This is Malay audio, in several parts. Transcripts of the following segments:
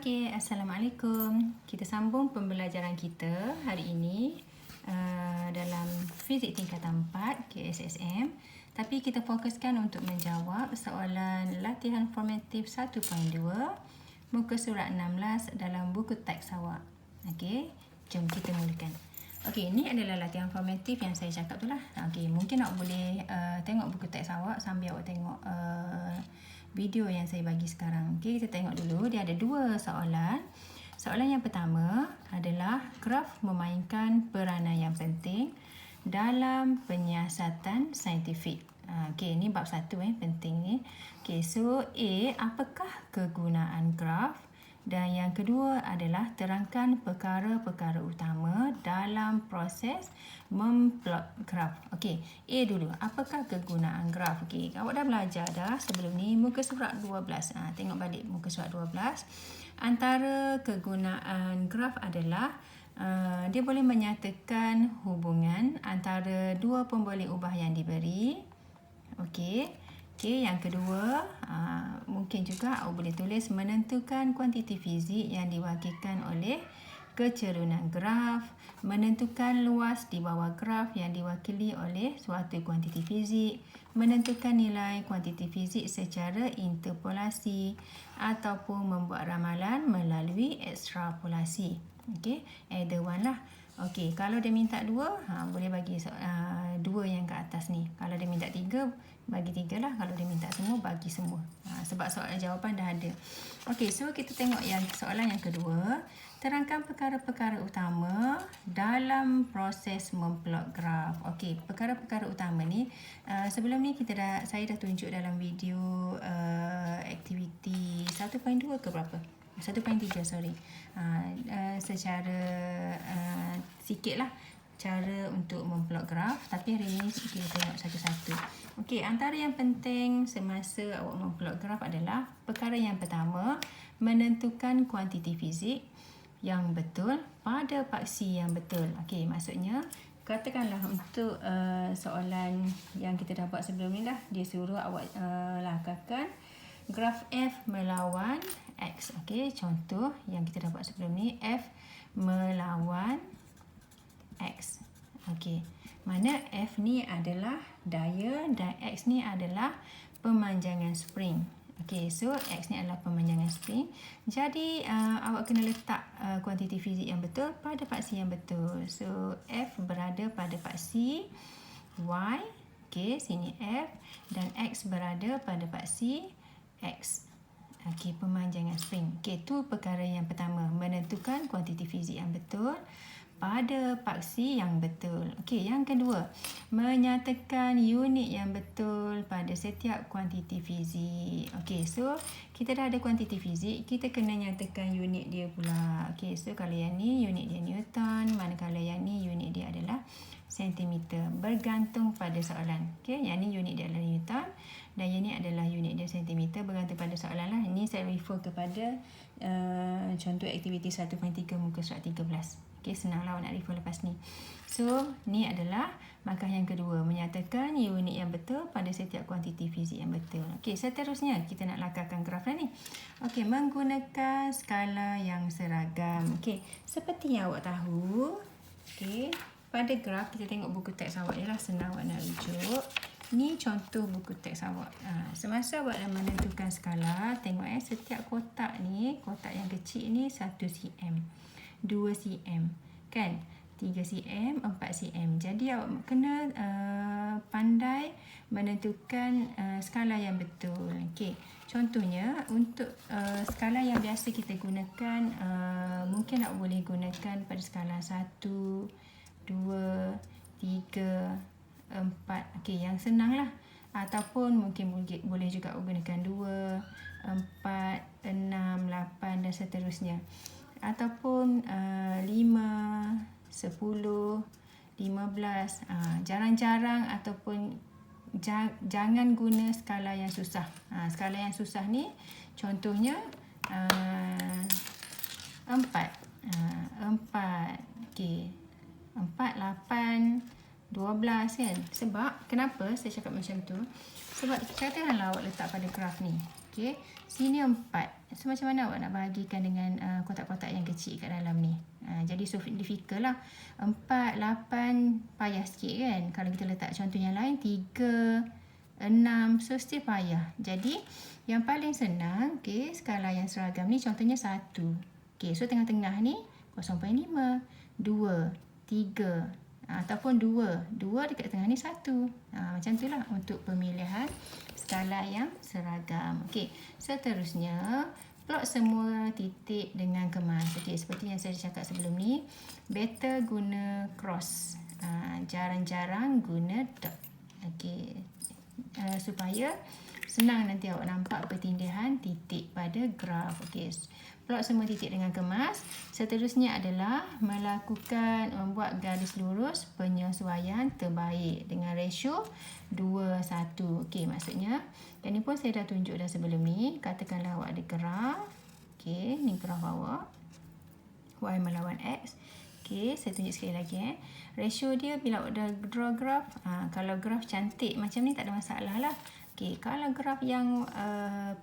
Okey, Assalamualaikum. Kita sambung pembelajaran kita hari ini dalam Fizik Tingkatan 4 KSSM. Tapi kita fokuskan untuk menjawab soalan latihan formatif 1.2 muka surat 16 dalam buku teks awak. Okey, jom kita mulakan. Okey, ini adalah latihan formatif yang saya cakap tu lah. Okey, mungkin awak boleh tengok buku teks awak sambil awak tengok video yang saya bagi sekarang. Okey, kita tengok dulu. Dia ada dua soalan. Soalan yang pertama adalah graf memainkan peranan yang penting dalam penyiasatan saintifik. Okey, ini bab 1 penting ni. Okey, so A, apakah kegunaan graf? Dan yang kedua adalah terangkan perkara-perkara utama dalam proses memplot graf. Okey, A dulu. Apakah kegunaan graf? Okey, awak dah belajar dah sebelum ni muka surat 12. Tengok balik muka surat 12. Antara kegunaan graf adalah dia boleh menyatakan hubungan antara dua pemboleh ubah yang diberi. Okey. Okey, yang kedua, mungkin juga awak boleh tulis menentukan kuantiti fizik yang diwakilkan oleh kecerunan graf, menentukan luas di bawah graf yang diwakili oleh suatu kuantiti fizik, menentukan nilai kuantiti fizik secara interpolasi ataupun membuat ramalan melalui ekstrapolasi. Okey, either one lah. Okey, kalau dia minta dua, boleh bagi dua yang ke atas ni. Kalau dia minta tiga, bagi tiga lah. Kalau dia minta semua, bagi semua. Sebab soalan jawapan dah ada. Okey, so kita tengok yang soalan yang kedua. Terangkan perkara-perkara utama dalam proses memplot graf. Okey, perkara-perkara utama ni, sebelum ni saya dah tunjuk dalam video aktiviti 1.2 ke berapa? 1.3 sorry. Secara sikit lah cara untuk memplot graf, tapi hari ni kita tengok satu-satu. Okey, antara yang penting semasa awak memplot graf adalah perkara yang pertama, menentukan kuantiti fizik yang betul pada paksi yang betul. Okey, maksudnya katakanlah untuk soalan yang kita dah buat sebelum ni lah, dia suruh awak lakarkan graf F melawan X. Okey, contoh yang kita dah buat sebelum ni, F melawan X. Okey, mana F ni adalah daya dan X ni adalah pemanjangan spring. Okey, so X ni adalah pemanjangan spring. Jadi awak kena letak kuantiti fizik yang betul pada paksi yang betul. So F berada pada paksi Y. Okey, sini F, dan X berada pada paksi X. Okey, pemanjangan spring. Okey, itu perkara yang pertama, menentukan kuantiti fizik yang betul pada paksi yang betul. Okey, yang kedua, menyatakan unit yang betul pada setiap kuantiti fizik. Okey, so kita dah ada kuantiti fizik, kita kena nyatakan unit dia pula. Okey, so kalau yang ni unit dia Newton, manakala yang ni unit dia adalah sentimeter, bergantung pada soalan. Okey, yang ni unit dia adalah Newton dan yang ni adalah unit dia sentimeter, bergantung pada soalan lah. Ini saya refer kepada contoh aktiviti 1.3 muka surat 13. Okey, senanglah awak nak refer lepas ni. So, ni adalah markah yang kedua, menyatakan unit yang betul pada setiap kuantiti fizik yang betul. Okey, seterusnya kita nak lakarkan graf ni. Okey, menggunakan skala yang seragam. Okey, seperti yang awak tahu, okey, pada graf kita tengok buku teks awak je lah, senang awak nak rujuk. Ni contoh buku teks awak. Semasa awak dah menentukan skala, tengok setiap kotak ni, kotak yang kecil ni 1 cm, 2 cm, kan? 3 cm, 4 cm. Jadi awak kena pandai menentukan skala yang betul. Okey, contohnya untuk skala yang biasa kita gunakan, mungkin awak boleh gunakan pada skala 1, 2, 3, 4. Okey, yang senang lah. Ataupun mungkin boleh juga gunakan 2, 4, 6, 8 dan seterusnya. Ataupun 5, 10, 15. Jarang-jarang ataupun jangan guna skala yang susah. Skala yang susah ni contohnya 4. 4. Okey. 4, 8, 12 kan. Sebab kenapa saya cakap macam tu? Sebab katakanlah awak letak pada graf ni. Okey, sini 4. So macam mana awak nak bahagikan dengan kotak-kotak yang kecil kat dalam ni? Jadi so difficult lah. 4, 8 payah sikit kan. Kalau kita letak contoh yang lain 3, 6, so still payah. Jadi yang paling senang, okay, skala yang seragam ni contohnya 1. Okay, so tengah-tengah ni 0.5, 2, 3, ataupun 2 dekat tengah ni 1. Macam tu lah untuk pemilihan skala yang seragam. Okey, seterusnya plot semua titik dengan kemas. Okey, seperti yang saya cakap sebelum ni, better guna cross. Jarang-jarang guna dot. Okey, supaya senang nanti awak nampak pertindihan titik pada graf. Okey, plot semua titik dengan kemas. Seterusnya adalah membuat garis lurus penyesuaian terbaik dengan ratio 2:1. Okey, maksudnya yang ni pun saya dah tunjuk dah sebelum ni. Katakanlah awak ada graf. Okey, ni graf awak. Y melawan X. Okey, saya tunjuk sekali lagi Ratio dia bila awak dah draw graf, kalau graf cantik macam ni tak ada masalah lah. Okey, kalau graf yang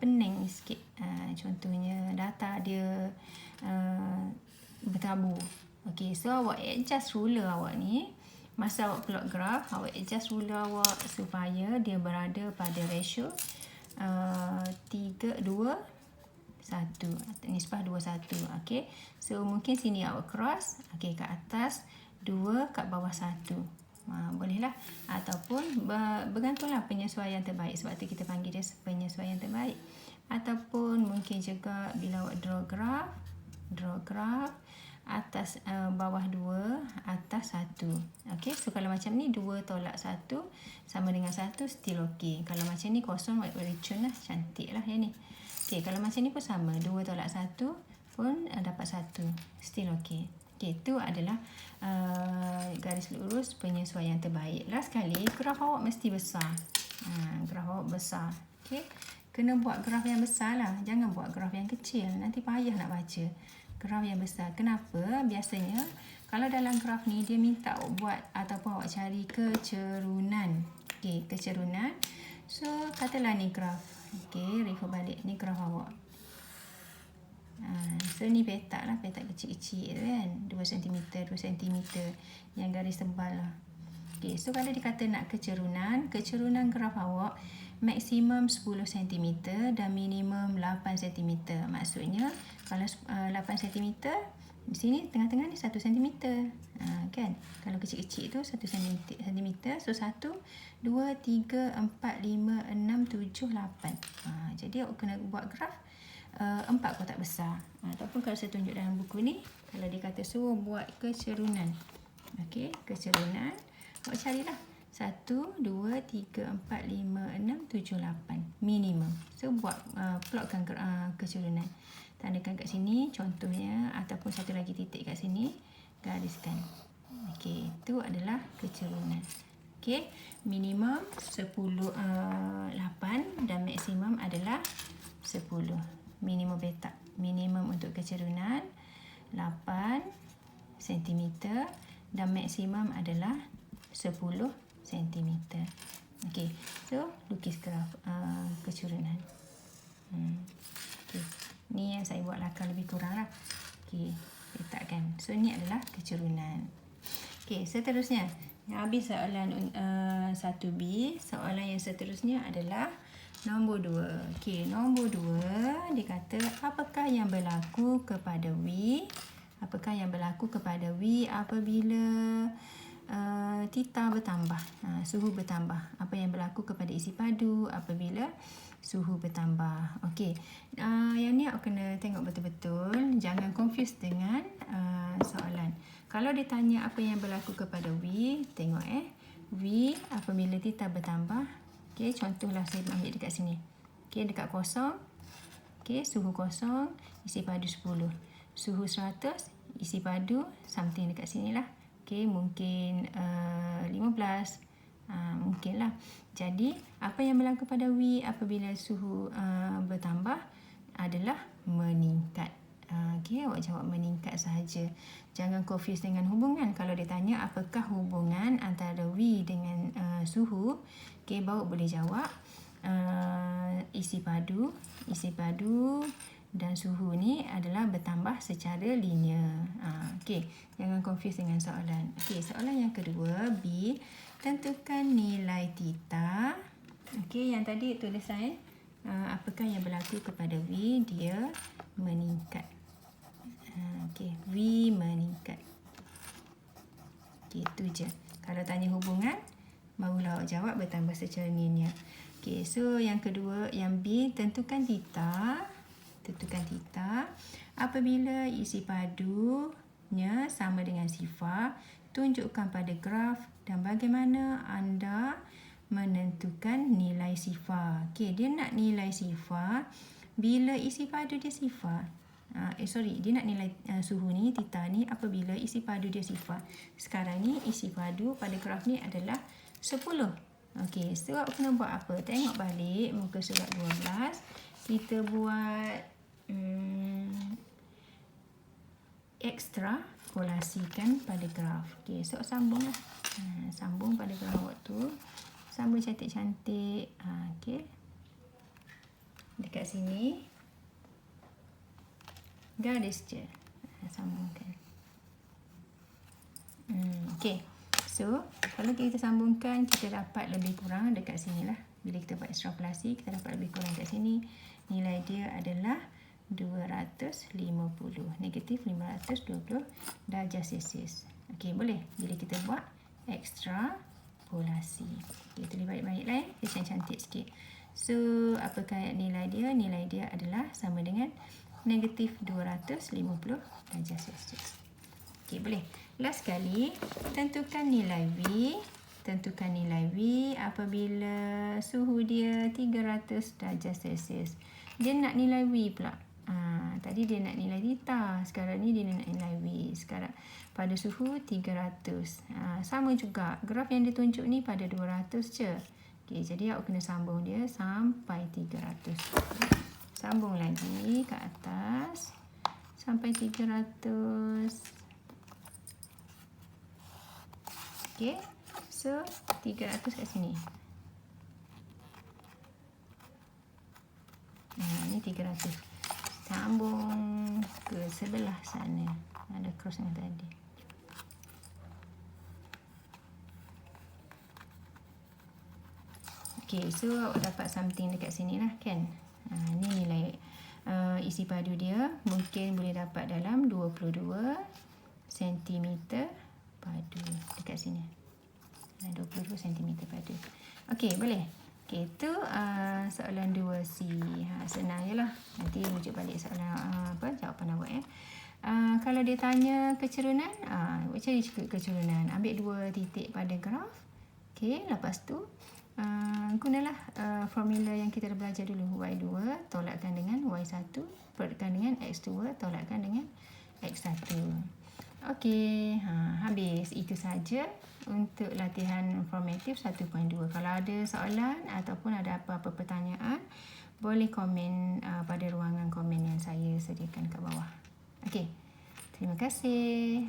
pening sikit, contohnya data dia bertabur. Okey, so awak adjust ruler awak ni. Masa awak plot graf, awak adjust ruler awak supaya dia berada pada ratio 3, 2, 1. Nisbah 2:1. Okey, so mungkin sini awak cross. Okey, kat atas 2, kat bawah 1. Bolehlah, ataupun bergantunglah penyesuaian terbaik, sebab tu kita panggil dia penyesuaian terbaik. Ataupun mungkin juga bila awak draw graf atas bawah 2, atas 1. Okey, so kalau macam ni 2 tolak 1 sama dengan 1, still okey. Kalau macam ni kosong, awak bericun lah, cantik lah yang ni. Okey, kalau macam ni pun sama, 2 tolak 1 pun dapat 1, still okey. Okey, itu adalah garis lurus penyesuaian terbaik. Last sekali, graf awak mesti besar. Graf awak besar. Okey, kena buat graf yang besar lah. Jangan buat graf yang kecil. Nanti payah nak baca. Graf yang besar. Kenapa? Biasanya, kalau dalam graf ni, dia minta awak buat ataupun awak cari kecerunan. Okey, kecerunan. So, katalah ni graf. Okey, refer balik. Ni graf awak. So ni petak lah, petak kecil-kecil tu kan, 2 cm, 2 cm yang garis tebal lah. Okay, so kalau dikata nak kecerunan graf awak maksimum 10 cm dan minimum 8 cm. Maksudnya kalau 8 cm, di sini tengah-tengah ni 1 cm. Kan? Kalau kecil-kecil tu 1 cm. So 1, 2, 3, 4, 5, 6, 7, 8. Jadi awak kena buat graf 4 kotak besar. Ataupun kalau saya tunjuk dalam buku ni, kalau dia kata suruh buat kecerunan. Okey, kecerunan. Awak carilah 1, 2, 3, 4, 5, 6, 7, 8. Minimum. So buat plotkan kecerunan. Tandakan kat sini contohnya, ataupun satu lagi titik kat sini, gariskan. Okey, itu adalah kecerunan. Okey, minimum 10, 8 dan maksimum adalah 10. Minimum petak. Minimum untuk kecerunan 8 cm dan maksimum adalah 10 cm. Okey, so lukis graf kecerunan. Okey, ni yang saya buat lakar lebih kurang lah. Okey, letakkan. So ni adalah kecerunan. Okey, seterusnya habis soalan 1B. Soalan yang seterusnya adalah nombor 2. Okey, nombor 2 dia kata apakah yang berlaku kepada V? Apakah yang berlaku kepada V apabila theta bertambah, suhu bertambah? Apa yang berlaku kepada isi padu apabila suhu bertambah? Okey, yang ni awak kena tengok betul-betul. Jangan confuse dengan soalan. Kalau dia tanya apa yang berlaku kepada V, tengok V apabila theta bertambah. Okey, contohlah saya ambil dekat sini. Okey, dekat kosong. Okey, suhu kosong, isi padu 10. Suhu 100, isi padu something dekat sini lah. Okey, mungkin 15. Mungkinlah. Jadi, apa yang berlaku pada V apabila suhu bertambah adalah meningkat. Okey, awak jawab meningkat sahaja. Jangan confuse dengan hubungan. Kalau dia tanya apakah hubungan antara V dengan suhu, okey, baru boleh jawab isi padu dan suhu ni adalah bertambah secara linear. Okey, jangan confuse dengan soalan. Okey, soalan yang kedua, B. Tentukan nilai theta. Okey, yang tadi tulisan apakah yang berlaku kepada V? Dia meningkat. Okey, V meningkat. Okey, itu je. Kalau tanya hubungan, barulah awak jawab bertambah secara linear. Okey, so yang kedua, yang B, tentukan theta. Tentukan theta. Apabila isi padunya sama dengan sifar, tunjukkan pada graf dan bagaimana anda menentukan nilai sifar. Okey, dia nak nilai sifar bila isi padu dia sifar. Dia nak nilai suhu ni, theta ni, apabila isi padu dia sifar. Sekarang ni isi padu pada graf ni adalah 10. Okey, so awak kena buat apa? Tengok balik muka surat 12. Kita buat ekstrapolasikan pada graf. Okey, so sambunglah. Sambung pada graf awak tu. Sambung cantik-cantik. Okey. Dekat sini. Garis je. Sambungkan. Okey. So, kalau kita sambungkan, kita dapat lebih kurang dekat sini lah. Bila kita buat ekstrapolasi, kita dapat lebih kurang dekat sini. Nilai dia adalah 250. Negatif 520 darjah Celsius. Okey, boleh. Bila kita buat ekstrapolasi. Kita tulis baik-baik lah. Dia cantik sikit. So, apakah nilai dia? Nilai dia adalah sama dengan negatif 250 darjah Celsius. Okey, boleh. Last sekali, tentukan nilai V. Tentukan nilai V apabila suhu dia 300 darjah Celsius. Dia nak nilai V pula. Tadi dia nak nilai theta. Sekarang ni dia nak nilai V. Sekarang pada suhu 300. Sama juga. Graf yang ditunjuk ni pada 200 je. Okay, jadi awak kena sambung dia sampai 300. Sambung lagi ke atas. Sampai 300. Okay. So, 300 kat sini. Ini 300. Sambung ke sebelah sana. Ada cross yang tadi. Okay, so awak dapat something dekat sini lah kan. Ini nilai isi padu dia. Mungkin boleh dapat dalam 22 cm padu dekat sini. 22 cm padu. Okay, boleh. Okay, itu soalan 2C. Senang je lah. Nanti rujuk balik soalan jawapan awak ya. Kalau dia tanya kecerunan, awak cari kecerunan. Ambil 2 titik pada graf. Okay, lepas tu gunalah formula yang kita dah belajar dulu. Y2 tolakkan dengan Y1 perlukan dengan X2 tolakkan dengan X1. Okey, habis. Itu saja untuk latihan formatif 1.2. Kalau ada soalan ataupun ada apa-apa pertanyaan, boleh komen pada ruangan komen yang saya sediakan kat bawah. Okey, terima kasih.